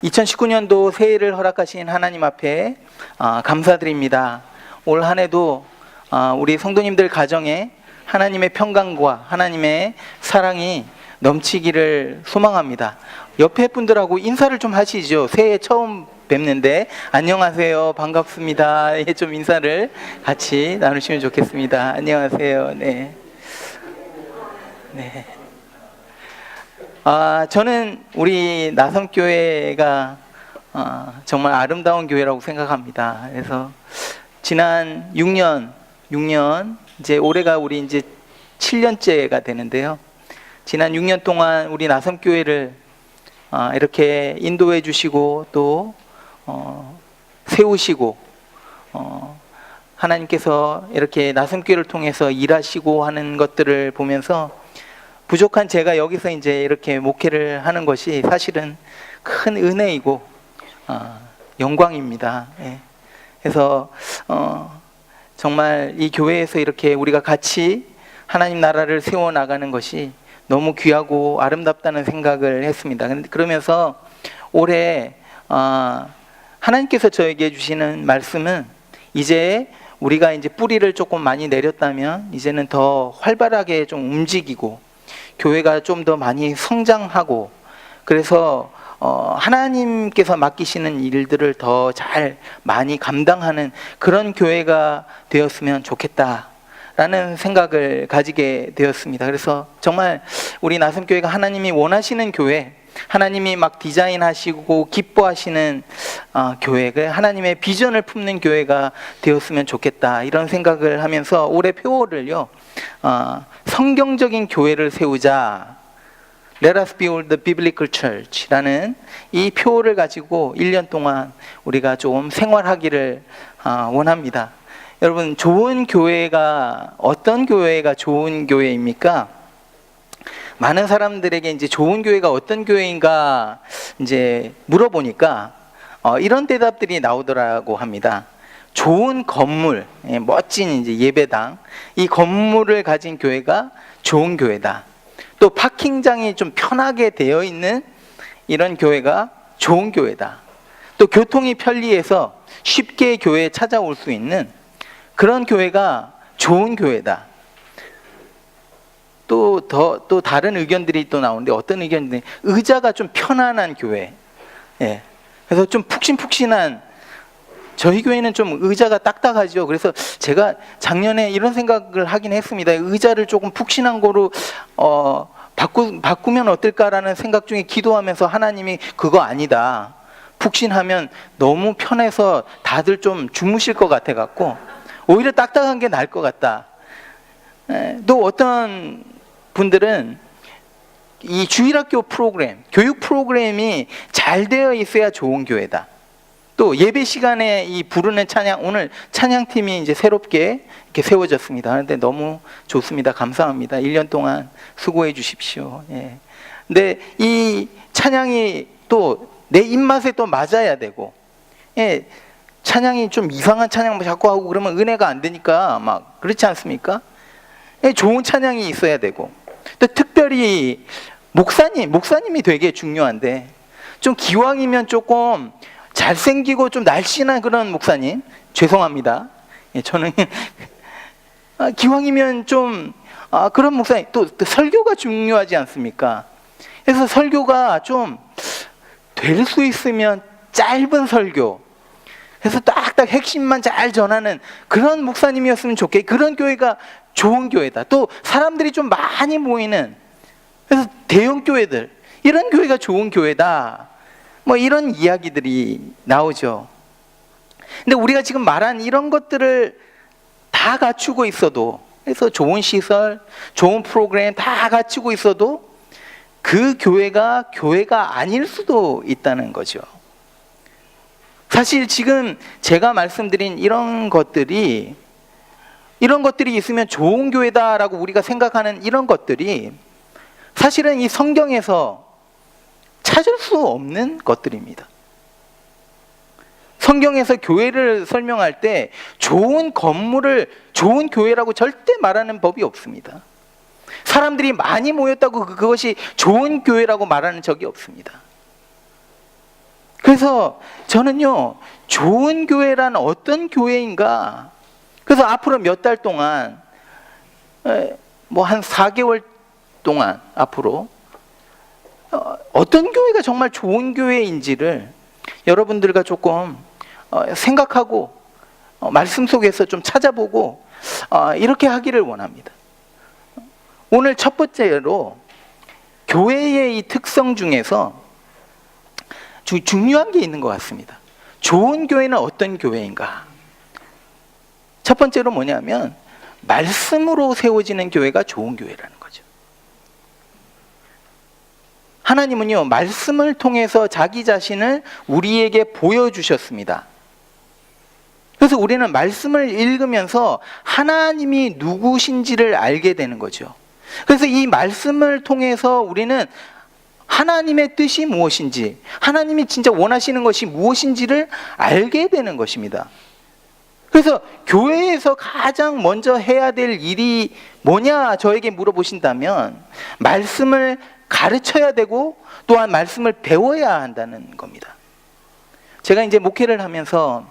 2019년도 새해를 허락하신 하나님 앞에 감사드립니다. 올 한 해도 우리 성도님들 가정에 하나님의 평강과 하나님의 사랑이 넘치기를 소망합니다. 옆에 분들하고 인사를 좀 하시죠. 새해 처음 뵙는데 안녕하세요, 반갑습니다. 좀 인사를 같이 나누시면 좋겠습니다. 안녕하세요. 네. 저는 우리 나섬교회가 정말 아름다운 교회라고 생각합니다. 그래서 지난 6년 이제 올해가 우리 이제 7년째가 되는데요. 지난 6년 동안 우리 나섬교회를 이렇게 인도해 주시고 또 세우시고 하나님께서 이렇게 나섬교회를 통해서 일하시고 하는 것들을 보면서 부족한 제가 여기서 이제 이렇게 목회를 하는 것이 사실은 큰 은혜이고 영광입니다. 예. 그래서 정말 이 교회에서 이렇게 우리가 같이 하나님 나라를 세워 나가는 것이 너무 귀하고 아름답다는 생각을 했습니다. 그러면서 올해 하나님께서 저에게 주시는 말씀은 이제 우리가 이제 뿌리를 조금 많이 내렸다면 이제는 더 활발하게 좀 움직이고 교회가 좀 더 많이 성장하고 그래서 하나님께서 맡기시는 일들을 더 잘 많이 감당하는 그런 교회가 되었으면 좋겠다라는 생각을 가지게 되었습니다. 그래서 정말 우리 나섬교회가 하나님이 원하시는 교회, 하나님이 막 디자인하시고 기뻐하시는 교회, 하나님의 비전을 품는 교회가 되었으면 좋겠다 이런 생각을 하면서 올해 표어를요, 성경적인 교회를 세우자, Let us build the biblical church 라는 이 표어를 가지고 1년 동안 우리가 좀 생활하기를 원합니다. 여러분, 좋은 교회가 어떤 교회가 좋은 교회입니까? 많은 사람들에게 이제 좋은 교회가 어떤 교회인가 이제 물어보니까 이런 대답들이 나오더라고 합니다. 좋은 건물, 멋진 이제 예배당, 이 건물을 가진 교회가 좋은 교회다. 또 파킹장이 좀 편하게 되어 있는 이런 교회가 좋은 교회다. 또 교통이 편리해서 쉽게 교회에 찾아올 수 있는 그런 교회가 좋은 교회다. 또 다른 의견들이 또 나오는데 어떤 의견들이 의자가 좀 편안한 교회. 예. 그래서 좀 푹신푹신한, 저희 교회는 좀 의자가 딱딱하죠. 그래서 제가 작년에 이런 생각을 하긴 했습니다. 의자를 조금 푹신한 거로 바꾸면 어떨까라는 생각 중에 기도하면서 하나님이 그거 아니다. 푹신하면 너무 편해서 다들 좀 주무실 것 같아 갖고 오히려 딱딱한 게 나을 것 같다. 또 어떤 분들은 이 주일학교 프로그램, 교육 프로그램이 잘 되어 있어야 좋은 교회다. 또 예배 시간에 이 부르는 찬양, 오늘 찬양팀이 이제 새롭게 이렇게 세워졌습니다. 그런데 너무 좋습니다. 감사합니다. 1년 동안 수고해 주십시오. 예. 근데 이 찬양이 또 내 입맛에 또 맞아야 되고, 예. 찬양이 좀 이상한 찬양 자꾸 하고 그러면 은혜가 안 되니까 막 그렇지 않습니까? 예. 좋은 찬양이 있어야 되고, 또 특별히 목사님이 되게 중요한데, 좀 기왕이면 조금 잘생기고 좀 날씬한 그런 목사님, 죄송합니다. 예, 저는 기왕이면 좀 그런 목사님, 또 설교가 중요하지 않습니까? 그래서 설교가 좀 될 수 있으면 짧은 설교, 그래서 딱딱 핵심만 잘 전하는 그런 목사님이었으면 좋겠고, 그런 교회가 좋은 교회다. 또 사람들이 좀 많이 모이는, 그래서 대형 교회들, 이런 교회가 좋은 교회다. 뭐 이런 이야기들이 나오죠. 근데 우리가 지금 말한 이런 것들을 다 갖추고 있어도, 그래서 좋은 시설, 좋은 프로그램 다 갖추고 있어도 그 교회가 아닐 수도 있다는 거죠. 사실 지금 제가 말씀드린 이런 것들이 있으면 좋은 교회다라고 우리가 생각하는 이런 것들이 사실은 이 성경에서 찾을 수 없는 것들입니다. 성경에서 교회를 설명할 때 좋은 건물을 좋은 교회라고 절대 말하는 법이 없습니다. 사람들이 많이 모였다고 그것이 좋은 교회라고 말하는 적이 없습니다. 그래서 저는요, 좋은 교회란 어떤 교회인가? 그래서 앞으로 몇 달 동안, 뭐 한 4개월 동안 앞으로 어떤 교회가 정말 좋은 교회인지를 여러분들과 조금 생각하고 말씀 속에서 좀 찾아보고 이렇게 하기를 원합니다. 오늘 첫 번째로 교회의 이 특성 중에서 중요한 게 있는 것 같습니다. 좋은 교회는 어떤 교회인가? 첫 번째로 뭐냐면 말씀으로 세워지는 교회가 좋은 교회라는 거죠. 하나님은요, 말씀을 통해서 자기 자신을 우리에게 보여주셨습니다. 그래서 우리는 말씀을 읽으면서 하나님이 누구신지를 알게 되는 거죠. 그래서 이 말씀을 통해서 우리는 하나님의 뜻이 무엇인지, 하나님이 진짜 원하시는 것이 무엇인지를 알게 되는 것입니다. 그래서 교회에서 가장 먼저 해야 될 일이 뭐냐 저에게 물어보신다면 말씀을 가르쳐야 되고 또한 말씀을 배워야 한다는 겁니다. 제가 이제 목회를 하면서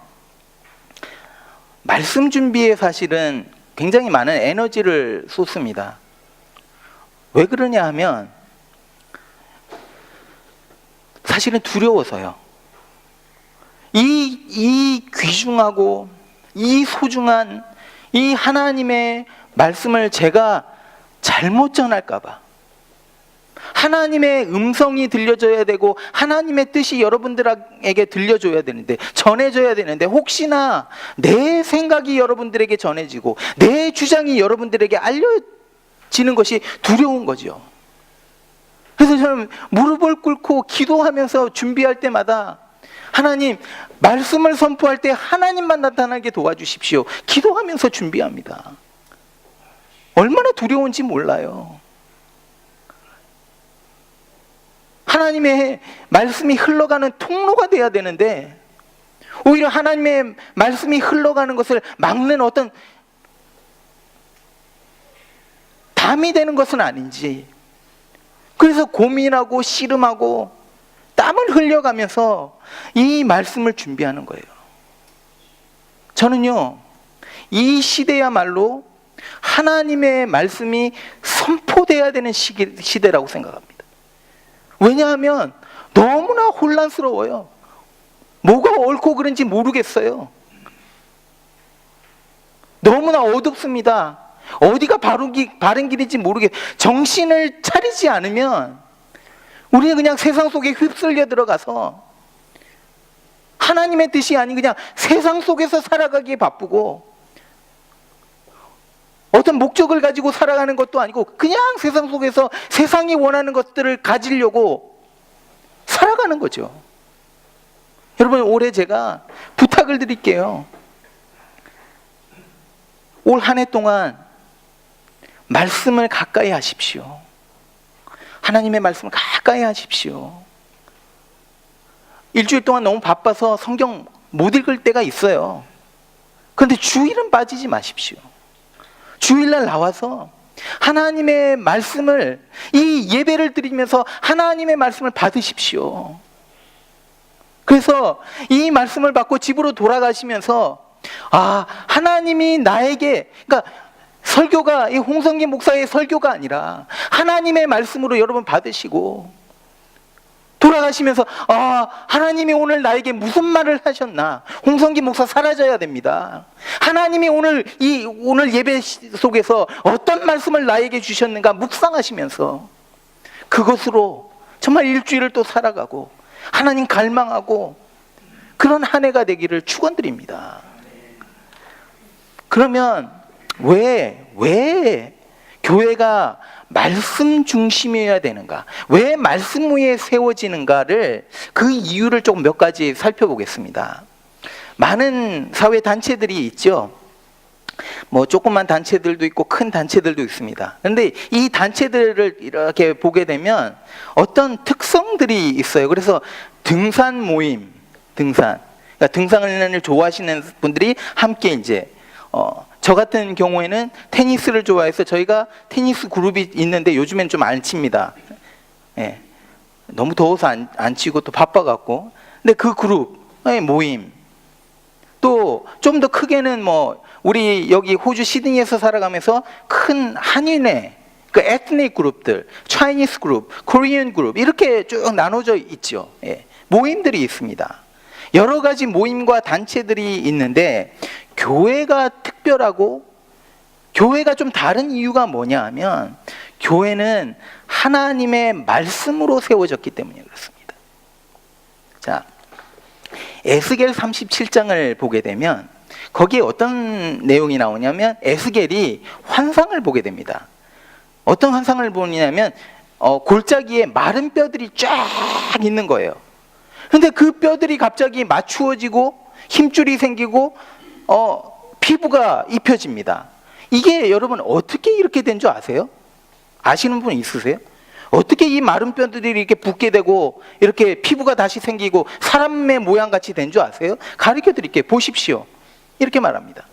말씀 준비에 사실은 굉장히 많은 에너지를 쏟습니다. 왜 그러냐 하면 사실은 두려워서요. 이 귀중하고 이 소중한 이 하나님의 말씀을 제가 잘못 전할까 봐, 하나님의 음성이 들려줘야 되고 하나님의 뜻이 여러분들에게 들려줘야 되는데, 전해줘야 되는데, 혹시나 내 생각이 여러분들에게 전해지고 내 주장이 여러분들에게 알려지는 것이 두려운 거죠. 그래서 저는 무릎을 꿇고 기도하면서 준비할 때마다 하나님, 말씀을 선포할 때 하나님만 나타나게 도와주십시오. 기도하면서 준비합니다. 얼마나 두려운지 몰라요. 하나님의 말씀이 흘러가는 통로가 돼야 되는데 오히려 하나님의 말씀이 흘러가는 것을 막는 어떤 담이 되는 것은 아닌지, 그래서 고민하고 씨름하고 땀을 흘려가면서 이 말씀을 준비하는 거예요. 저는요, 이 시대야말로 하나님의 말씀이 선포돼야 되는 시대라고 생각합니다. 왜냐하면 너무나 혼란스러워요. 뭐가 옳고 그른지 모르겠어요. 너무나 어둡습니다. 어디가 바른 길인지 모르겠어요. 정신을 차리지 않으면 우리는 그냥 세상 속에 휩쓸려 들어가서 하나님의 뜻이 아닌 그냥 세상 속에서 살아가기에 바쁘고, 어떤 목적을 가지고 살아가는 것도 아니고 그냥 세상 속에서 세상이 원하는 것들을 가지려고 살아가는 거죠. 여러분, 올해 제가 부탁을 드릴게요. 올 한 해 동안 말씀을 가까이 하십시오. 하나님의 말씀을 가까이 하십시오. 일주일 동안 너무 바빠서 성경 못 읽을 때가 있어요. 그런데 주일은 빠지지 마십시오. 주일날 나와서 하나님의 말씀을, 이 예배를 드리면서 하나님의 말씀을 받으십시오. 그래서 이 말씀을 받고 집으로 돌아가시면서 하나님이 나에게, 그러니까 설교가 이 홍성기 목사의 설교가 아니라 하나님의 말씀으로 여러분 받으시고 돌아가시면서 하나님이 오늘 나에게 무슨 말을 하셨나, 홍성기 목사 사라져야 됩니다. 하나님이 오늘 예배 속에서 어떤 말씀을 나에게 주셨는가 묵상하시면서 그것으로 정말 일주일을 또 살아가고 하나님 갈망하고 그런 한 해가 되기를 축원드립니다. 그러면 왜 교회가 말씀 중심이어야 되는가, 왜 말씀 위에 세워지는가를, 그 이유를 조금 몇 가지 살펴보겠습니다. 많은 사회 단체들이 있죠. 뭐 조그만 단체들도 있고 큰 단체들도 있습니다. 그런데 이 단체들을 이렇게 보게 되면 어떤 특성들이 있어요. 그래서 등산 모임, 그러니까 등산을 좋아하시는 분들이 함께 이제 저 같은 경우에는 테니스를 좋아해서 저희가 테니스 그룹이 있는데 요즘엔 좀 안 칩니다. 예. 너무 더워서 안 치고 또 바빠갖고. 근데 그 그룹의 모임, 또 좀 더 크게는 뭐 우리 여기 호주 시드니에서 살아가면서 큰 한인의 그 에트닉 그룹들, 차이니스 그룹, 코리안 그룹 이렇게 쭉 나눠져 있죠. 예, 모임들이 있습니다. 여러 가지 모임과 단체들이 있는데 교회가 특별하고 교회가 좀 다른 이유가 뭐냐 하면 교회는 하나님의 말씀으로 세워졌기 때문에 그렇습니다. 자, 에스겔 37장을 보게 되면 거기에 어떤 내용이 나오냐면 에스겔이 환상을 보게 됩니다. 어떤 환상을 보냐면 골짜기에 마른 뼈들이 쫙 있는 거예요. 근데 그 뼈들이 갑자기 맞추어지고 힘줄이 생기고 피부가 입혀집니다. 이게 여러분 어떻게 이렇게 된 줄 아세요? 아시는 분 있으세요? 어떻게 이 마른 뼈들이 이렇게 붓게 되고 이렇게 피부가 다시 생기고 사람의 모양같이 된 줄 아세요? 가르쳐 드릴게요. 보십시오. 이렇게 말합니다.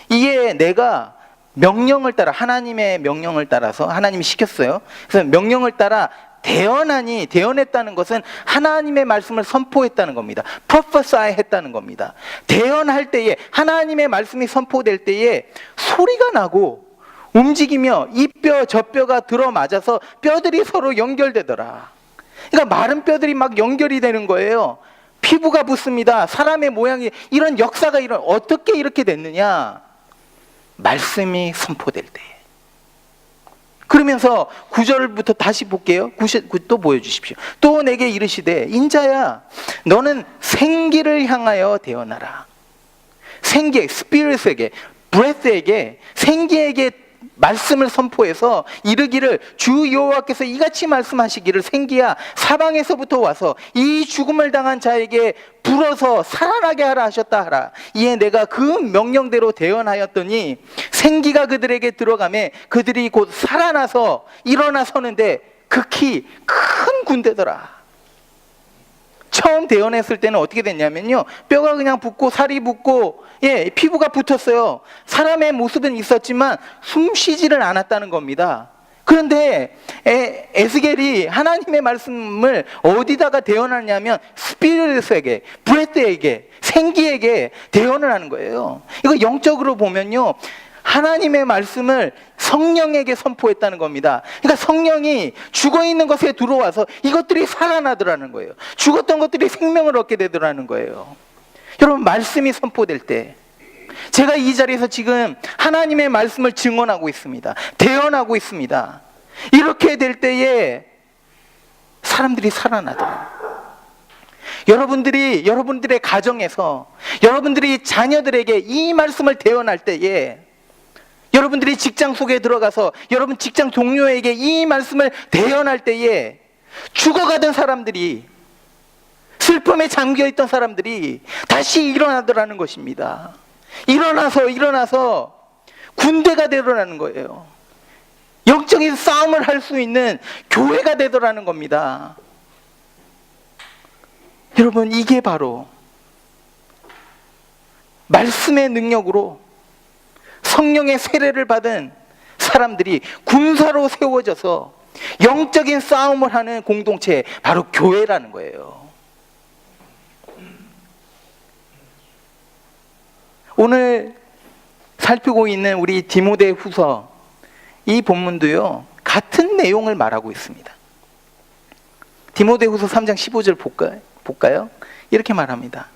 이게 내가 명령을 따라, 하나님의 명령을 따라서 하나님이 시켰어요. 그래서 명령을 따라 대언했다는 것은 하나님의 말씀을 선포했다는 겁니다. prophesy 했다는 겁니다. 대언할 때에 하나님의 말씀이 선포될 때에 소리가 나고 움직이며 이 뼈 저 뼈가 들어맞아서 뼈들이 서로 연결되더라. 그러니까 마른 뼈들이 막 연결이 되는 거예요. 피부가 붙습니다. 사람의 모양이, 이런 역사가 어떻게 이렇게 됐느냐? 말씀이 선포될 때. 그러면서 9절부터 다시 볼게요. 9 또 보여주십시오. 또 내게 이르시되 인자야 너는 생기를 향하여 대언하라. 생기, 스피릿에게, 브레스에게, 생기에게 말씀을 선포해서 이르기를 주 여호와께서 이같이 말씀하시기를 생기야 사방에서부터 와서 이 죽음을 당한 자에게 불어서 살아나게 하라 하셨다 하라. 이에 내가 그 명령대로 대언하였더니 생기가 그들에게 들어가매 그들이 곧 살아나서 일어나 서는데 극히 큰 군대더라. 처음 대언했을 때는 어떻게 됐냐면요, 뼈가 그냥 붙고 살이 붙고 피부가 붙었어요. 사람의 모습은 있었지만 숨 쉬지를 않았다는 겁니다. 그런데 에스겔이 하나님의 말씀을 어디다가 대언하냐면 스피릿에게, 브레스에게, 생기에게 대언을 하는 거예요. 이거 영적으로 보면요, 하나님의 말씀을 성령에게 선포했다는 겁니다. 그러니까 성령이 죽어있는 것에 들어와서 이것들이 살아나더라는 거예요. 죽었던 것들이 생명을 얻게 되더라는 거예요. 여러분, 말씀이 선포될 때, 제가 이 자리에서 지금 하나님의 말씀을 증언하고 있습니다. 대언하고 있습니다. 이렇게 될 때에 사람들이 살아나더라고요. 여러분들의 가정에서, 여러분들이 자녀들에게 이 말씀을 대언할 때에, 여러분들이 직장 속에 들어가서 여러분 직장 동료에게 이 말씀을 대언할 때에 죽어가던 사람들이, 슬픔에 잠겨있던 사람들이 다시 일어나더라는 것입니다. 일어나서 군대가 되더라는 거예요. 영적인 싸움을 할 수 있는 교회가 되더라는 겁니다. 여러분, 이게 바로 말씀의 능력으로 성령의 세례를 받은 사람들이 군사로 세워져서 영적인 싸움을 하는 공동체, 바로 교회라는 거예요. 오늘 살피고 있는 우리 디모데후서 이 본문도요, 같은 내용을 말하고 있습니다. 디모데후서 3장 15절 볼까요? 이렇게 말합니다.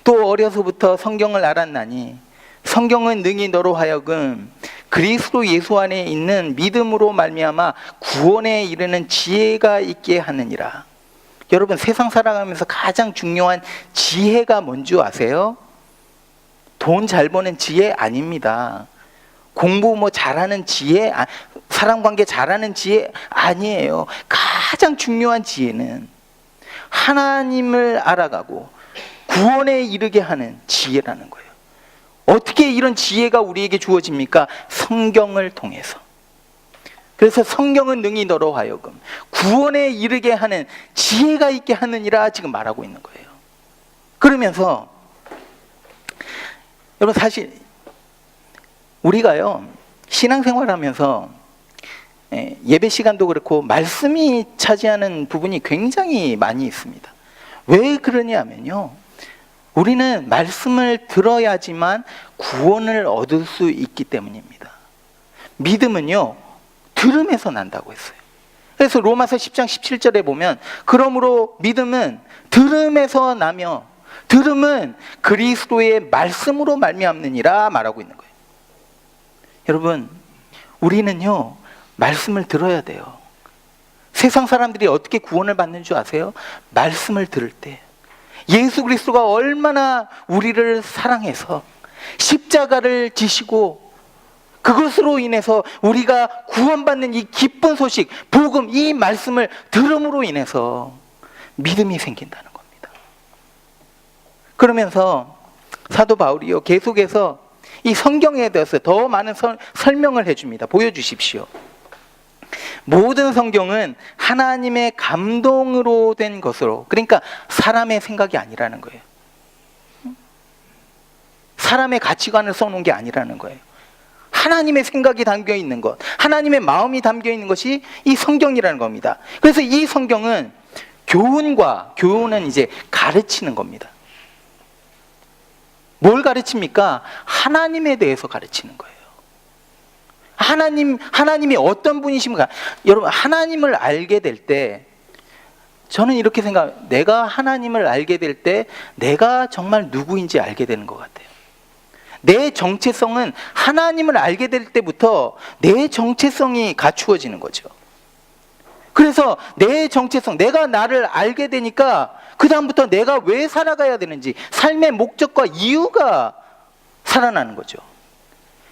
또 어려서부터 성경을 알았나니 성경은 능히 너로 하여금 그리스도 예수 안에 있는 믿음으로 말미암아 구원에 이르는 지혜가 있게 하느니라. 여러분, 세상 살아가면서 가장 중요한 지혜가 뭔지 아세요? 돈 잘 버는 지혜 아닙니다. 공부 잘하는 지혜, 사람관계 잘하는 지혜 아니에요. 가장 중요한 지혜는 하나님을 알아가고 구원에 이르게 하는 지혜라는 거예요. 어떻게 이런 지혜가 우리에게 주어집니까? 성경을 통해서. 그래서 성경은 능히 너로 하여금 구원에 이르게 하는 지혜가 있게 하느니라 지금 말하고 있는 거예요. 그러면서 여러분, 사실 우리가요, 신앙생활하면서 예배 시간도 그렇고 말씀이 차지하는 부분이 굉장히 많이 있습니다. 왜 그러냐면요, 우리는 말씀을 들어야지만 구원을 얻을 수 있기 때문입니다. 믿음은요, 들음에서 난다고 했어요. 그래서 로마서 10장 17절에 보면, 그러므로 믿음은 들음에서 나며 들음은 그리스도의 말씀으로 말미암느니라 말하고 있는 거예요. 여러분, 우리는요, 말씀을 들어야 돼요. 세상 사람들이 어떻게 구원을 받는 줄 아세요? 말씀을 들을 때. 예수 그리스도가 얼마나 우리를 사랑해서 십자가를 지시고 그것으로 인해서 우리가 구원받는 이 기쁜 소식, 복음, 이 말씀을 들음으로 인해서 믿음이 생긴다는 겁니다. 그러면서 사도 바울이요, 계속해서 이 성경에 대해서 더 많은 설명을 해줍니다. 보여주십시오. 모든 성경은 하나님의 감동으로 된 것으로, 그러니까 사람의 생각이 아니라는 거예요. 사람의 가치관을 써놓은 게 아니라는 거예요. 하나님의 생각이 담겨 있는 것, 하나님의 마음이 담겨 있는 것이 이 성경이라는 겁니다. 그래서 이 성경은 교훈은 이제 가르치는 겁니다. 뭘 가르칩니까? 하나님에 대해서 가르치는 거예요. 하나님이 어떤 분이십니까? 여러분, 하나님을 알게 될 때, 저는 이렇게 생각해요. 내가 하나님을 알게 될 때 내가 정말 누구인지 알게 되는 것 같아요. 내 정체성은 하나님을 알게 될 때부터 내 정체성이 갖추어지는 거죠. 그래서 내 정체성, 내가 나를 알게 되니까 그 다음부터 내가 왜 살아가야 되는지, 삶의 목적과 이유가 살아나는 거죠.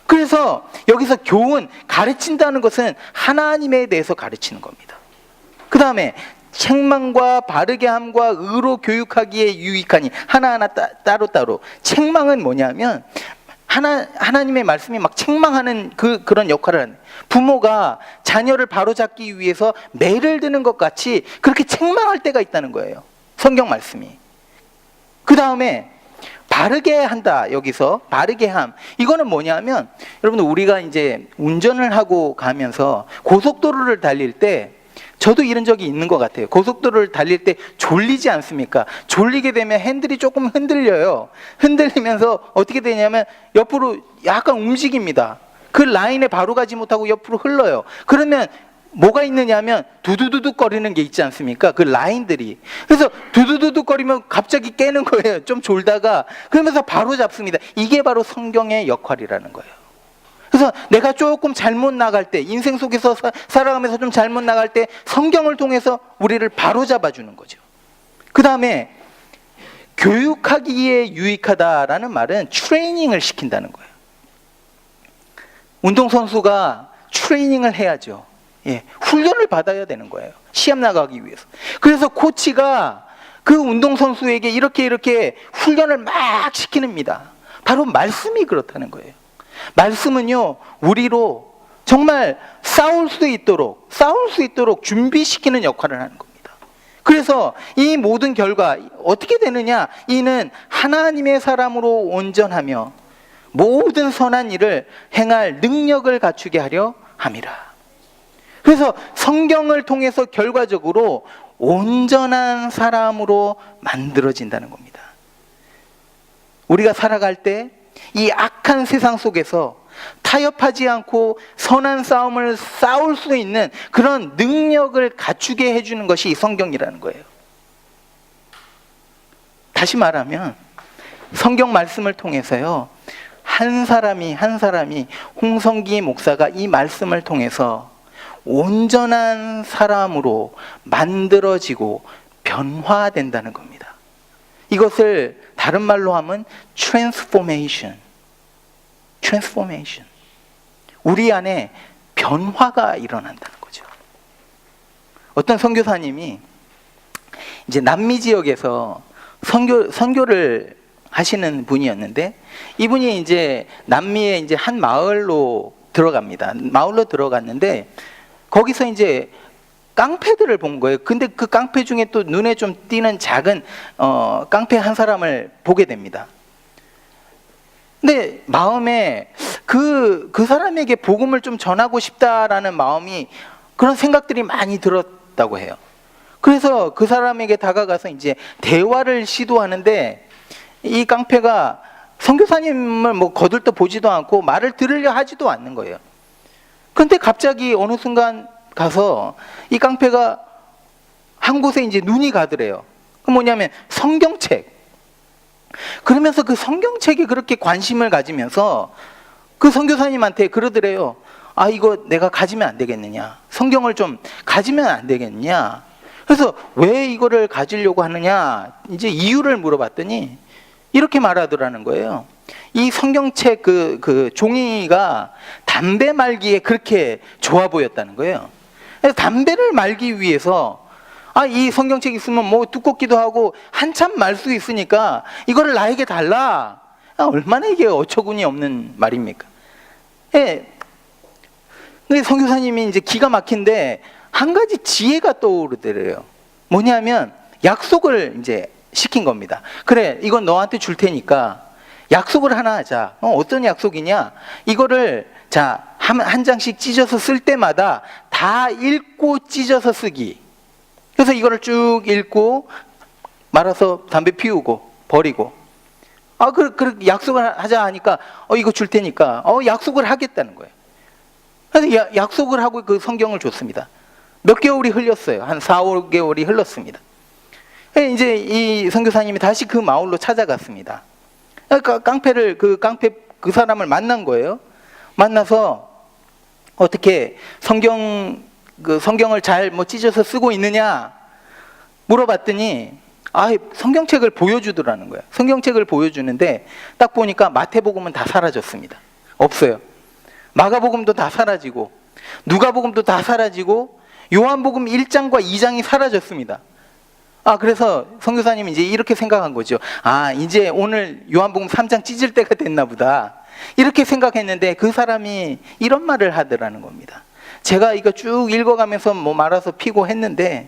그래서 여기서 교훈, 가르친다는 것은 하나님에 대해서 가르치는 겁니다. 그 다음에 책망과 바르게 함과 의로 교육하기에 유익하니, 하나하나 따로따로. 책망은 뭐냐면 하나님의 말씀이 막 책망하는 그런 역할을 하는, 부모가 자녀를 바로잡기 위해서 매를 드는 것 같이 그렇게 책망할 때가 있다는 거예요, 성경 말씀이. 그 다음에 바르게 한다. 여기서 바르게 함, 이거는 뭐냐면, 여러분, 우리가 이제 운전을 하고 가면서 고속도로를 달릴 때, 저도 이런 적이 있는 것 같아요. 고속도로를 달릴 때 졸리지 않습니까? 졸리게 되면 핸들이 조금 흔들려요. 흔들리면서 어떻게 되냐면 옆으로 약간 움직입니다. 그 라인에 바로 가지 못하고 옆으로 흘러요. 그러면 뭐가 있느냐면 두두두둑 거리는 게 있지 않습니까? 그 라인들이. 그래서 두두두둑 거리면 갑자기 깨는 거예요. 좀 졸다가. 그러면서 바로 잡습니다. 이게 바로 성경의 역할이라는 거예요. 그래서 내가 조금 잘못 나갈 때, 인생 속에서 살아가면서 좀 잘못 나갈 때 성경을 통해서 우리를 바로 잡아주는 거죠. 그 다음에 교육하기에 유익하다라는 말은 트레이닝을 시킨다는 거예요. 운동선수가 트레이닝을 해야죠. 예, 훈련을 받아야 되는 거예요, 시합 나가기 위해서. 그래서 코치가 그 운동선수에게 이렇게 훈련을 막 시키는입니다. 바로 말씀이 그렇다는 거예요. 말씀은요, 우리로 정말 싸울 수 있도록 준비시키는 역할을 하는 겁니다. 그래서 이 모든 결과 어떻게 되느냐? 이는 하나님의 사람으로 온전하며 모든 선한 일을 행할 능력을 갖추게 하려 함이라. 그래서 성경을 통해서 결과적으로 온전한 사람으로 만들어진다는 겁니다. 우리가 살아갈 때 이 악한 세상 속에서 타협하지 않고 선한 싸움을 싸울 수 있는 그런 능력을 갖추게 해주는 것이 이 성경이라는 거예요. 다시 말하면 성경 말씀을 통해서요, 한 사람이 홍성기 목사가 이 말씀을 통해서 온전한 사람으로 만들어지고 변화된다는 겁니다. 이것을 다른 말로 하면 transformation. 우리 안에 변화가 일어난다는 거죠. 어떤 선교사님이 이제 남미 지역에서 선교를 하시는 분이었는데, 이분이 이제 남미의 이제 한 마을로 들어갑니다. 마을로 들어갔는데 거기서 이제 깡패들을 본 거예요. 근데 그 깡패 중에 또 눈에 좀 띄는 작은 깡패 한 사람을 보게 됩니다. 근데 마음에 그 사람에게 복음을 좀 전하고 싶다라는 마음이, 그런 생각들이 많이 들었다고 해요. 그래서 그 사람에게 다가가서 이제 대화를 시도하는데 이 깡패가 선교사님을 뭐 거들떠 보지도 않고 말을 들으려 하지도 않는 거예요. 그런데 갑자기 어느 순간 가서 이 깡패가 한 곳에 이제 눈이 가더래요. 그 뭐냐면 성경책. 그러면서 그 성경책에 그렇게 관심을 가지면서 그 선교사님한테 그러더래요. 아, 이거 내가 가지면 안 되겠느냐? 성경을 좀 가지면 안 되겠느냐? 그래서 왜 이거를 가지려고 하느냐? 이제 이유를 물어봤더니 이렇게 말하더라는 거예요. 이 성경책 그 종이가 담배 말기에 그렇게 좋아 보였다는 거예요. 그래서 담배를 말기 위해서 이 성경책 있으면 뭐 두껍기도 하고 한참 말 수 있으니까 이거를 나에게 달라. 얼마나 이게 어처구니 없는 말입니까? 예. 근데 선교사님이 이제 기가 막힌데 한 가지 지혜가 떠오르더래요. 뭐냐면 약속을 이제 시킨 겁니다. 그래, 이건 너한테 줄 테니까 약속을 하나 하자. 어떤 약속이냐? 이거를 한 장씩 찢어서 쓸 때마다 다 읽고 찢어서 쓰기. 그래서 이거를 쭉 읽고 말아서 담배 피우고 버리고. 그 약속을 하자 하니까 이거 줄 테니까 약속을 하겠다는 거예요. 그래서 약속을 하고 그 성경을 줬습니다. 몇 개월이 흘렸어요. 한 4, 5개월이 흘렀습니다. 이제 이 선교사님이 다시 그 마을로 찾아갔습니다. 깡패 그 사람을 만난 거예요. 만나서 어떻게 성경을 잘 뭐 찢어서 쓰고 있느냐 물어봤더니 성경책을 보여주더라는 거예요. 성경책을 보여주는데 딱 보니까 마태복음은 다 사라졌습니다. 없어요. 마가복음도 다 사라지고 누가복음도 다 사라지고 요한복음 1장과 2장이 사라졌습니다. 그래서 선교사님이 이제 이렇게 생각한 거죠. 이제 오늘 요한복음 3장 찢을 때가 됐나 보다. 이렇게 생각했는데 그 사람이 이런 말을 하더라는 겁니다. 제가 이거 쭉 읽어가면서 뭐 말아서 피고 했는데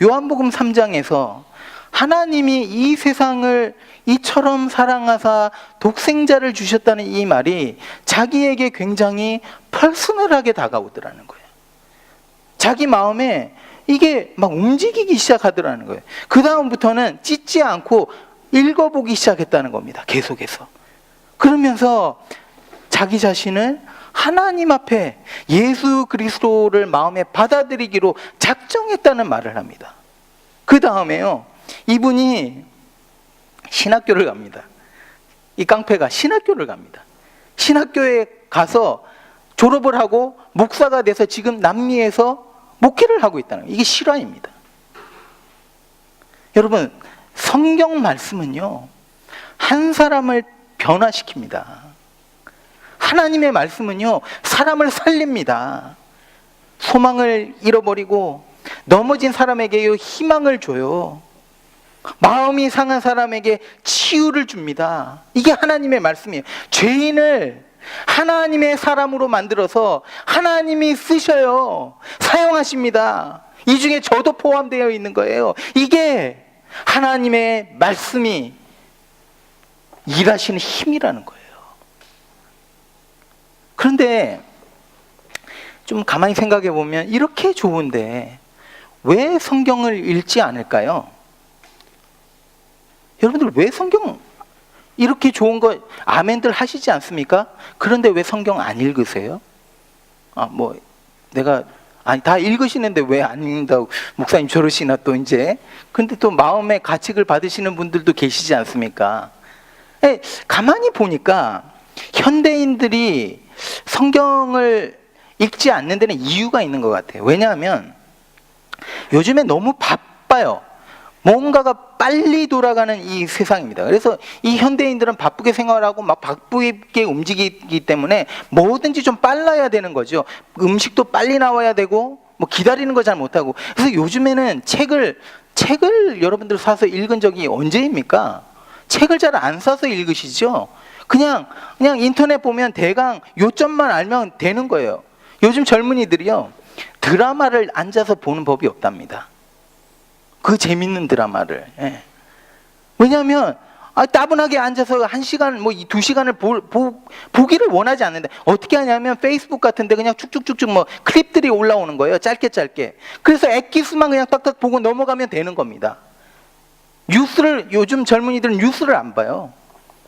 요한복음 3장에서 하나님이 이 세상을 이처럼 사랑하사 독생자를 주셨다는 이 말이 자기에게 굉장히 퍼스널하게 다가오더라는 거예요. 자기 마음에 이게 막 움직이기 시작하더라는 거예요. 그 다음부터는 찢지 않고 읽어보기 시작했다는 겁니다. 계속해서. 그러면서 자기 자신을 하나님 앞에 예수 그리스도를 마음에 받아들이기로 작정했다는 말을 합니다. 그 다음에요, 이분이 신학교를 갑니다. 이 깡패가 신학교를 갑니다. 신학교에 가서 졸업을 하고 목사가 돼서 지금 남미에서 목회를 하고 있다는 거예요. 이게 실화입니다. 여러분, 성경 말씀은요, 한 사람을 변화시킵니다. 하나님의 말씀은요, 사람을 살립니다. 소망을 잃어버리고 넘어진 사람에게 희망을 줘요. 마음이 상한 사람에게 치유를 줍니다. 이게 하나님의 말씀이에요. 죄인을 하나님의 사람으로 만들어서 하나님이 쓰셔요. 사용하십니다. 이 중에 저도 포함되어 있는 거예요. 이게 하나님의 말씀이 일하시는 힘이라는 거예요. 그런데 좀 가만히 생각해 보면 이렇게 좋은데 왜 성경을 읽지 않을까요? 여러분들 왜 성경 이렇게 좋은 거 아멘들 하시지 않습니까? 그런데 왜 성경 안 읽으세요? 다 읽으시는데 왜 안 읽는다고 목사님 저러시나 또 이제. 근데 또 마음의 가책을 받으시는 분들도 계시지 않습니까? 가만히 보니까 현대인들이 성경을 읽지 않는 데는 이유가 있는 것 같아요. 왜냐하면 요즘에 너무 바빠요. 뭔가가 빨리 돌아가는 이 세상입니다. 그래서 이 현대인들은 바쁘게 생활하고 막 바쁘게 움직이기 때문에 뭐든지 좀 빨라야 되는 거죠. 음식도 빨리 나와야 되고 뭐 기다리는 거 잘 못하고. 그래서 요즘에는 책을 여러분들 사서 읽은 적이 언제입니까? 책을 잘 안 사서 읽으시죠? 그냥 인터넷 보면 대강 요점만 알면 되는 거예요. 요즘 젊은이들이요, 드라마를 앉아서 보는 법이 없답니다. 그 재밌는 드라마를. 왜냐하면 따분하게 앉아서 1시간, 뭐 2시간을 보기를 원하지 않는데 어떻게 하냐면 페이스북 같은데 그냥 쭉쭉쭉쭉 뭐 클립들이 올라오는 거예요. 짧게 짧게. 그래서 엑기스만 그냥 딱딱 보고 넘어가면 되는 겁니다. 뉴스를, 요즘 젊은이들은 뉴스를 안 봐요.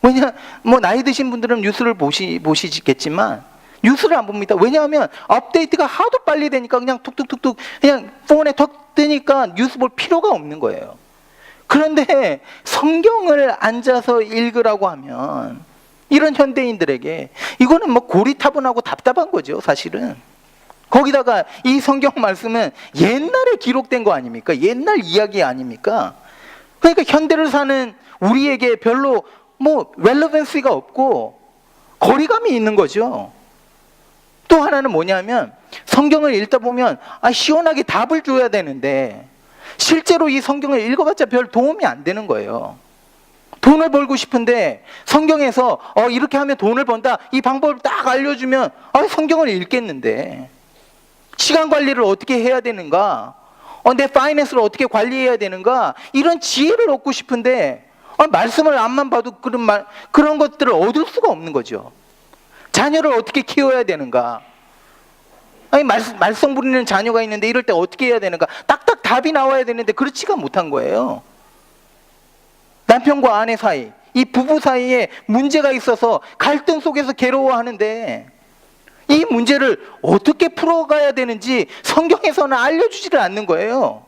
왜냐, 뭐 나이 드신 분들은 뉴스를 보시겠지만 뉴스를 안 봅니다. 왜냐하면 업데이트가 하도 빨리 되니까 그냥 툭툭툭툭 그냥 폰에 턱 뜨니까 뉴스 볼 필요가 없는 거예요. 그런데 성경을 앉아서 읽으라고 하면 이런 현대인들에게 이거는 뭐 고리타분하고 답답한 거죠, 사실은. 거기다가 이 성경 말씀은 옛날에 기록된 거 아닙니까? 옛날 이야기 아닙니까? 그러니까 현대를 사는 우리에게 별로 뭐 렐러벤스가 없고 거리감이 있는 거죠. 또 하나는 뭐냐면 성경을 읽다 보면 시원하게 답을 줘야 되는데 실제로 이 성경을 읽어봤자 별 도움이 안 되는 거예요. 돈을 벌고 싶은데 성경에서 이렇게 하면 돈을 번다 이 방법을 딱 알려주면 성경을 읽겠는데 시간 관리를 어떻게 해야 되는가, 내 파이낸스를 어떻게 관리해야 되는가, 이런 지혜를 얻고 싶은데 말씀을 앞만 봐도 그런 것들을 얻을 수가 없는 거죠. 자녀를 어떻게 키워야 되는가, 말썽 부리는 자녀가 있는데 이럴 때 어떻게 해야 되는가, 딱딱 답이 나와야 되는데 그렇지가 못한 거예요. 남편과 아내 사이, 이 부부 사이에 문제가 있어서 갈등 속에서 괴로워하는데 이 문제를 어떻게 풀어가야 되는지 성경에서는 알려주지를 않는 거예요.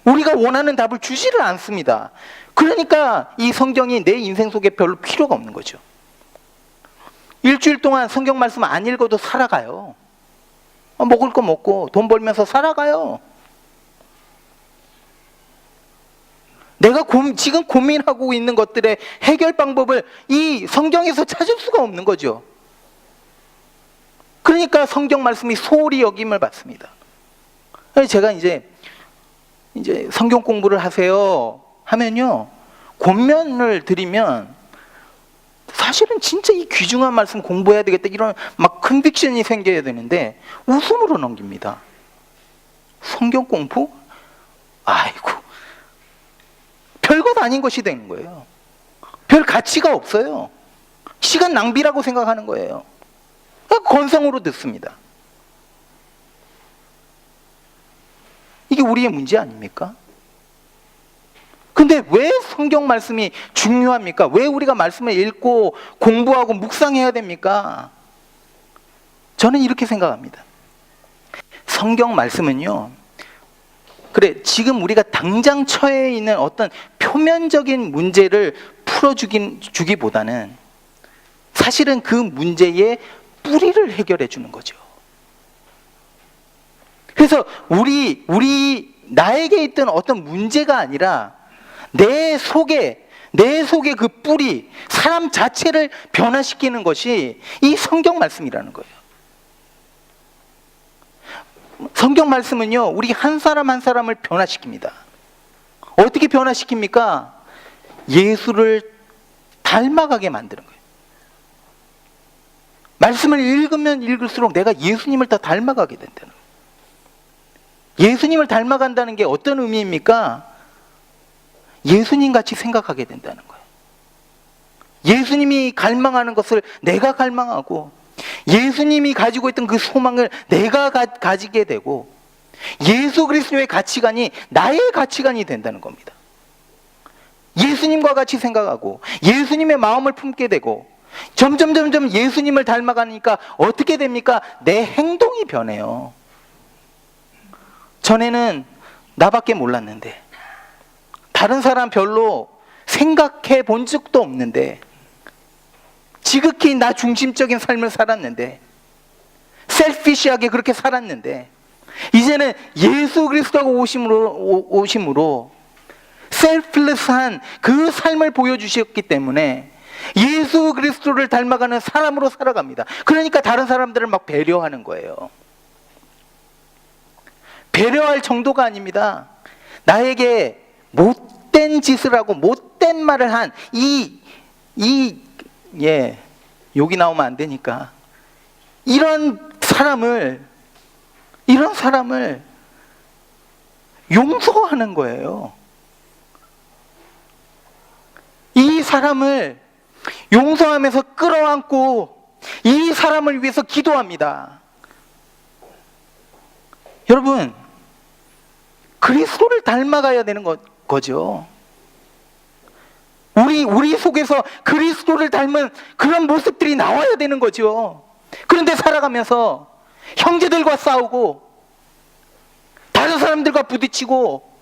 우리가 원하는 답을 주지를 않습니다. 그러니까 이 성경이 내 인생 속에 별로 필요가 없는 거죠. 일주일 동안 성경 말씀 안 읽어도 살아가요. 먹을 거 먹고 돈 벌면서 살아가요. 내가 지금 고민하고 있는 것들의 해결 방법을 이 성경에서 찾을 수가 없는 거죠. 그러니까 성경 말씀이 소홀히 여김을 받습니다. 제가 이제 성경 공부를 하세요 하면요, 권면을 드리면 사실은 진짜 이 귀중한 말씀 공부해야 되겠다 이런 막 컨빅션이 생겨야 되는데 웃음으로 넘깁니다. 성경 공부? 아이고, 별것 아닌 것이 되는 거예요. 별 가치가 없어요. 시간 낭비라고 생각하는 거예요. 건성으로 듣습니다. 이게 우리의 문제 아닙니까? 근데 왜 성경 말씀이 중요합니까? 왜 우리가 말씀을 읽고 공부하고 묵상해야 됩니까? 저는 이렇게 생각합니다. 성경 말씀은요, 그래, 지금 우리가 당장 처해 있는 어떤 표면적인 문제를 풀어주기보다는 사실은 그 문제의 뿌리를 해결해 주는 거죠. 그래서 나에게 있던 어떤 문제가 아니라 내 속에 그 뿌리, 사람 자체를 변화시키는 것이 이 성경 말씀이라는 거예요. 성경 말씀은요, 우리 한 사람 한 사람을 변화시킵니다. 어떻게 변화시킵니까? 예수를 닮아가게 만드는 거예요. 말씀을 읽으면 읽을수록 내가 예수님을 더 닮아가게 된다는 거예요. 예수님을 닮아간다는 게 어떤 의미입니까? 예수님 같이 생각하게 된다는 거예요. 예수님이 갈망하는 것을 내가 갈망하고 예수님이 가지고 있던 그 소망을 내가 가지게 되고 예수 그리스도의 가치관이 나의 가치관이 된다는 겁니다. 예수님과 같이 생각하고 예수님의 마음을 품게 되고 점점 예수님을 닮아가니까 어떻게 됩니까? 내 행동이 변해요. 전에는 나밖에 몰랐는데, 다른 사람 별로 생각해 본 적도 없는데, 지극히 나 중심적인 삶을 살았는데, 셀피시하게 그렇게 살았는데, 이제는 예수 그리스도가 오심으로 셀플레스한 그 삶을 보여주셨기 때문에 예수 그리스도를 닮아가는 사람으로 살아갑니다. 그러니까 다른 사람들을 막 배려하는 거예요. 배려할 정도가 아닙니다. 나에게 못된 짓을 하고 못된 말을 한 욕이 나오면 안 되니까 이런 사람을 용서하는 거예요. 이 사람을 용서하면서 끌어안고 이 사람을 위해서 기도합니다. 여러분, 그리스도를 닮아가야 되는 거죠. 우리 속에서 그리스도를 닮은 그런 모습들이 나와야 되는 거죠. 그런데 살아가면서 형제들과 싸우고 다른 사람들과 부딪히고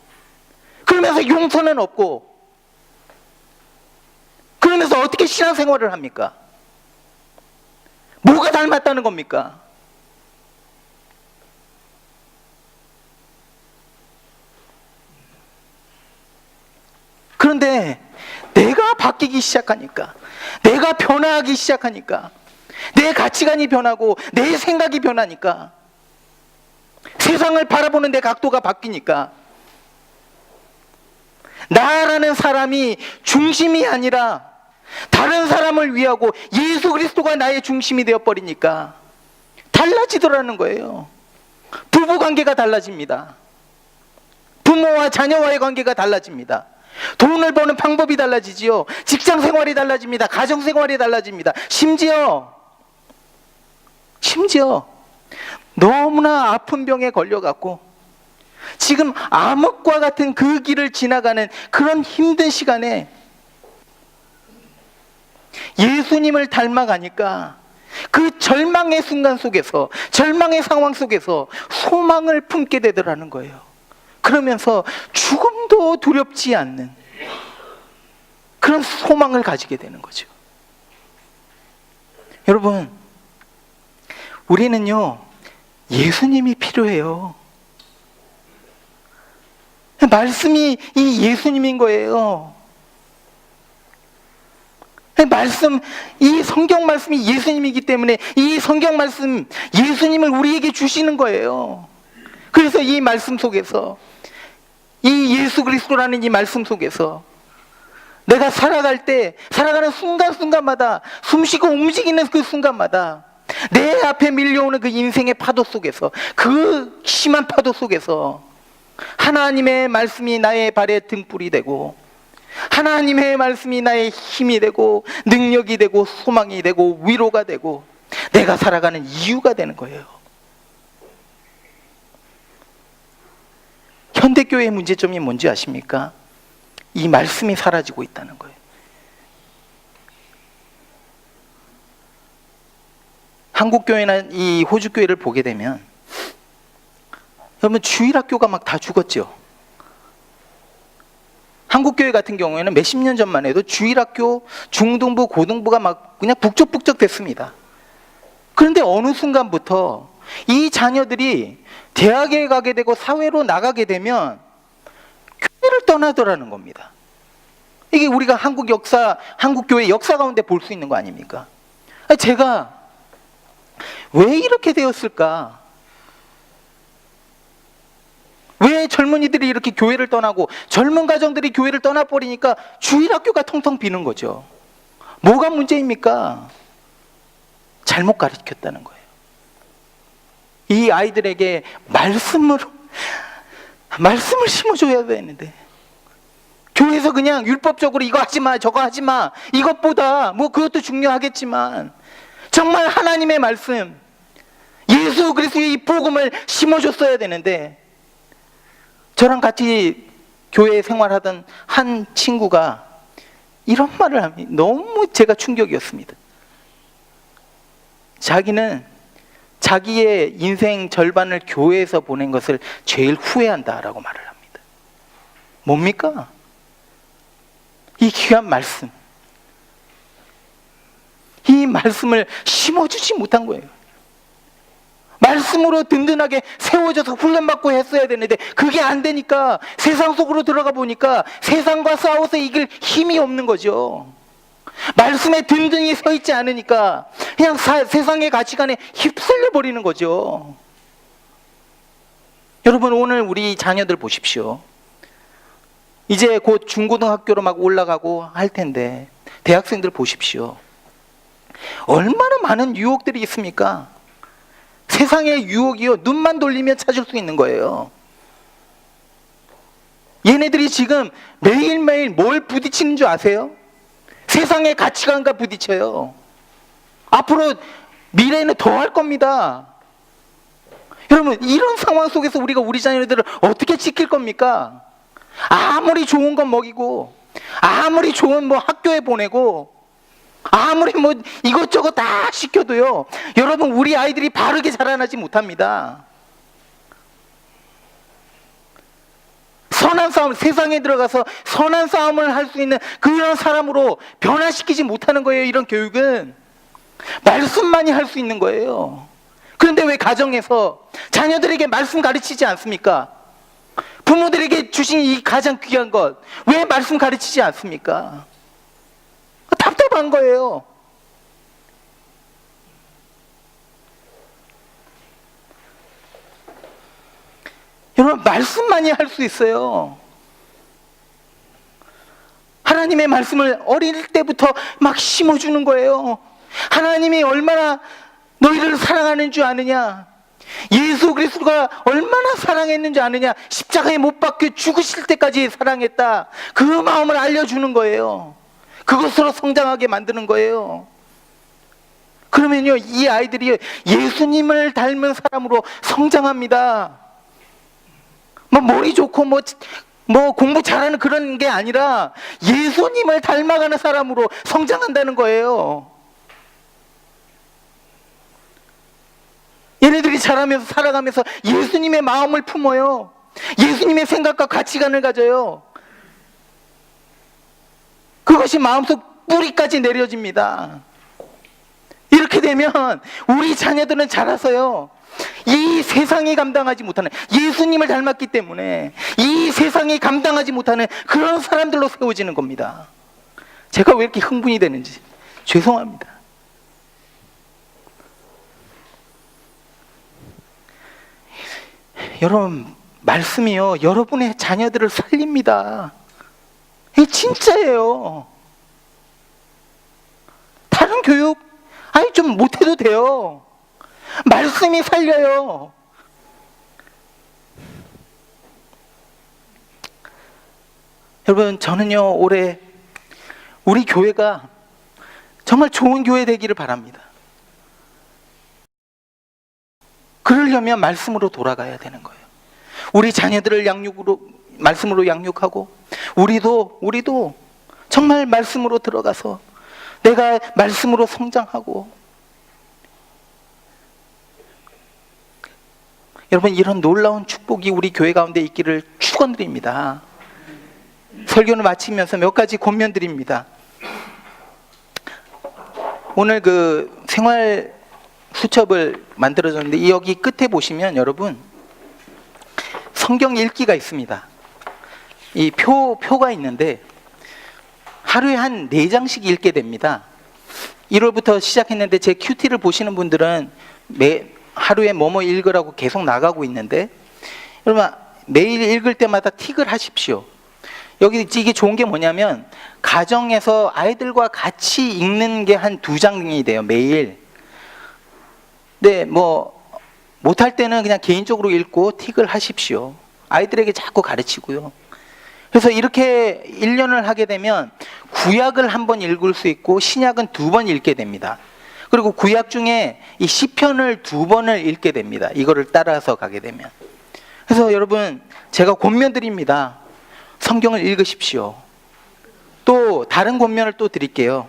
그러면서 용서는 없고 그러면서 어떻게 신앙생활을 합니까? 뭐가 닮았다는 겁니까? 그런데 내가 바뀌기 시작하니까, 내가 변화하기 시작하니까, 내 가치관이 변하고 내 생각이 변하니까, 세상을 바라보는 내 각도가 바뀌니까, 나라는 사람이 중심이 아니라 다른 사람을 위하고 예수 그리스도가 나의 중심이 되어버리니까 달라지더라는 거예요. 부부관계가 달라집니다. 부모와 자녀와의 관계가 달라집니다. 돈을 버는 방법이 달라지지요. 직장 생활이 달라집니다. 가정 생활이 달라집니다. 심지어 너무나 아픈 병에 걸려갖고 지금 암흑과 같은 그 길을 지나가는 그런 힘든 시간에 예수님을 닮아가니까 그 절망의 순간 속에서, 절망의 상황 속에서 소망을 품게 되더라는 거예요. 그러면서 죽음도 두렵지 않는 그런 소망을 가지게 되는 거죠. 여러분, 우리는요, 예수님이 필요해요. 말씀이 이 예수님인 거예요. 이 성경 말씀이 예수님이기 때문에 이 성경 말씀, 예수님을 우리에게 주시는 거예요. 그래서 이 말씀 속에서, 이 예수 그리스도라는 이 말씀 속에서 내가 살아갈 때, 살아가는 순간순간마다, 숨쉬고 움직이는 그 순간마다 내 앞에 밀려오는 그 인생의 파도 속에서, 그 심한 파도 속에서 하나님의 말씀이 나의 발에 등불이 되고, 하나님의 말씀이 나의 힘이 되고, 능력이 되고, 소망이 되고, 위로가 되고, 내가 살아가는 이유가 되는 거예요. 현대교회의 문제점이 뭔지 아십니까? 이 말씀이 사라지고 있다는 거예요. 한국교회나 이 호주교회를 보게 되면 여러분, 주일학교가 막 다 죽었죠. 한국교회 같은 경우에는 몇십 년 전만 해도 주일학교, 중등부, 고등부가 막 그냥 북적북적 됐습니다. 그런데 어느 순간부터 이 자녀들이 대학에 가게 되고 사회로 나가게 되면 교회를 떠나더라는 겁니다. 이게 우리가 한국 역사, 한국교회 역사 가운데 볼 수 있는 거 아닙니까? 제가 왜 이렇게 되었을까? 왜 젊은이들이 이렇게 교회를 떠나고 젊은 가정들이 교회를 떠나버리니까 주일학교가 텅텅 비는 거죠. 뭐가 문제입니까? 잘못 가르쳤다는 거예요. 이 아이들에게 말씀을 심어줘야 되는데, 교회에서 그냥 율법적으로 이거 하지 마, 저거 하지 마, 이것보다 뭐 그것도 중요하겠지만 정말 하나님의 말씀, 예수 그리스도의 이 복음을 심어줬어야 되는데, 저랑 같이 교회 생활하던 한 친구가 이런 말을 하면 너무 제가 충격이었습니다. 자기는 자기의 인생 절반을 교회에서 보낸 것을 제일 후회한다라고 말을 합니다. 뭡니까? 이 귀한 말씀, 이 말씀을 심어주지 못한 거예요. 말씀으로 든든하게 세워져서 훈련받고 했어야 되는데 그게 안 되니까 세상 속으로 들어가 보니까 세상과 싸워서 이길 힘이 없는 거죠. 말씀에 든든히 서 있지 않으니까 그냥 세상의 가치관에 휩쓸려 버리는 거죠. 여러분, 오늘 우리 자녀들 보십시오. 이제 곧 중고등학교로 막 올라가고 할 텐데 대학생들 보십시오. 얼마나 많은 유혹들이 있습니까? 세상의 유혹이요, 눈만 돌리면 찾을 수 있는 거예요. 얘네들이 지금 매일매일 뭘 부딪히는 줄 아세요? 세상의 가치관과 부딪혀요. 앞으로 미래에는 더 할 겁니다. 여러분, 이런 상황 속에서 우리가 우리 자녀들을 어떻게 지킬 겁니까? 아무리 좋은 건 먹이고, 아무리 좋은 뭐 학교에 보내고, 아무리 뭐 이것저것 다 시켜도요, 여러분, 우리 아이들이 바르게 자라나지 못합니다. 선한 싸움, 세상에 들어가서 선한 싸움을 할 수 있는 그런 사람으로 변화시키지 못하는 거예요. 이런 교육은 말씀만이 할 수 있는 거예요. 그런데 왜 가정에서 자녀들에게 말씀 가르치지 않습니까? 부모들에게 주신 이 가장 귀한 것, 왜 말씀 가르치지 않습니까? 답답한 거예요. 여러분, 말씀만이 할 수 있어요. 하나님의 말씀을 어릴 때부터 막 심어주는 거예요. 하나님이 얼마나 너희를 사랑하는 줄 아느냐? 예수 그리스도가 얼마나 사랑했는지 아느냐? 십자가에 못 박혀 죽으실 때까지 사랑했다. 그 마음을 알려주는 거예요. 그것으로 성장하게 만드는 거예요. 그러면요, 이 아이들이 예수님을 닮은 사람으로 성장합니다. 뭐 머리 좋고 뭐 공부 잘하는 그런 게 아니라 예수님을 닮아가는 사람으로 성장한다는 거예요. 얘네들이 자라면서 살아가면서 예수님의 마음을 품어요. 예수님의 생각과 가치관을 가져요. 그것이 마음속 뿌리까지 내려집니다. 이렇게 되면 우리 자녀들은 자라서요, 이 세상이 감당하지 못하는, 예수님을 닮았기 때문에 이 세상이 감당하지 못하는 그런 사람들로 세워지는 겁니다. 제가 왜 이렇게 흥분이 되는지 죄송합니다. 여러분, 말씀이요, 여러분의 자녀들을 살립니다. 이게 진짜예요. 다른 교육 아니 좀 못해도 돼요. 말씀이 살려요. 여러분, 저는요, 올해 우리 교회가 정말 좋은 교회 되기를 바랍니다. 그러려면 말씀으로 돌아가야 되는 거예요. 우리 자녀들을 말씀으로 양육하고, 우리도 정말 말씀으로 들어가서 내가 말씀으로 성장하고, 여러분, 이런 놀라운 축복이 우리 교회 가운데 있기를 축원드립니다. 설교를 마치면서 몇 가지 권면드립니다. 오늘 그 생활 수첩을 만들어줬는데, 여기 끝에 보시면 여러분 성경 읽기가 있습니다. 이 표가 있는데 하루에 한 4장씩 읽게 됩니다. 1월부터 시작했는데 제 큐티를 보시는 분들은 하루에 뭐뭐 읽으라고 계속 나가고 있는데, 여러분 매일 읽을 때마다 틱을 하십시오. 여기 이게 좋은 게 뭐냐면, 가정에서 아이들과 같이 읽는 게 한 2장이 돼요, 매일. 네, 뭐 못할 때는 그냥 개인적으로 읽고 틱을 하십시오. 아이들에게 자꾸 가르치고요. 그래서 이렇게 1년을 하게 되면 구약을 한 번 읽을 수 있고 신약은 2번 읽게 됩니다. 그리고 구약 중에 이 시편을 2번을 읽게 됩니다. 이거를 따라서 가게 되면. 그래서 여러분, 제가 권면드립니다. 성경을 읽으십시오. 또 다른 권면을 또 드릴게요.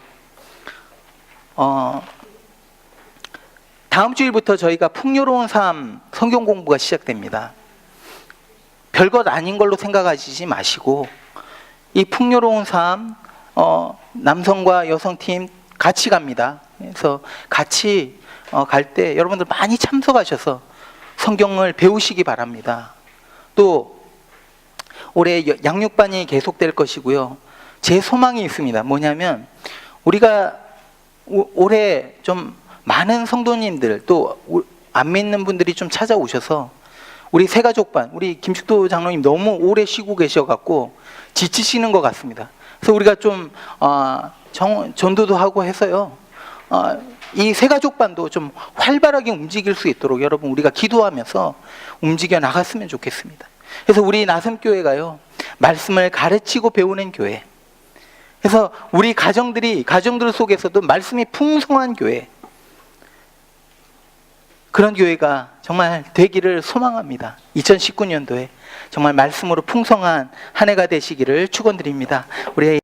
다음 주일부터 저희가 풍요로운 삶 성경 공부가 시작됩니다. 별것 아닌 걸로 생각하시지 마시고, 이 풍요로운 삶 남성과 여성팀 같이 갑니다. 그래서 같이 갈 때 여러분들 많이 참석하셔서 성경을 배우시기 바랍니다. 또 올해 양육반이 계속될 것이고요. 제 소망이 있습니다. 뭐냐면, 우리가 올해 좀 많은 성도님들, 또 안 믿는 분들이 좀 찾아오셔서 우리 새가족반, 우리 김식도 장로님 너무 오래 쉬고 계셔갖고 지치시는 것 같습니다. 그래서 우리가 좀 전도도 하고 해서요, 이 새가족반도 좀 활발하게 움직일 수 있도록 여러분 우리가 기도하면서 움직여 나갔으면 좋겠습니다. 그래서 우리 나섬교회가요, 말씀을 가르치고 배우는 교회, 그래서 우리 가정들 속에서도 말씀이 풍성한 교회, 그런 교회가 정말 되기를 소망합니다. 2019년도에 정말 말씀으로 풍성한 한 해가 되시기를 축원드립니다. 우리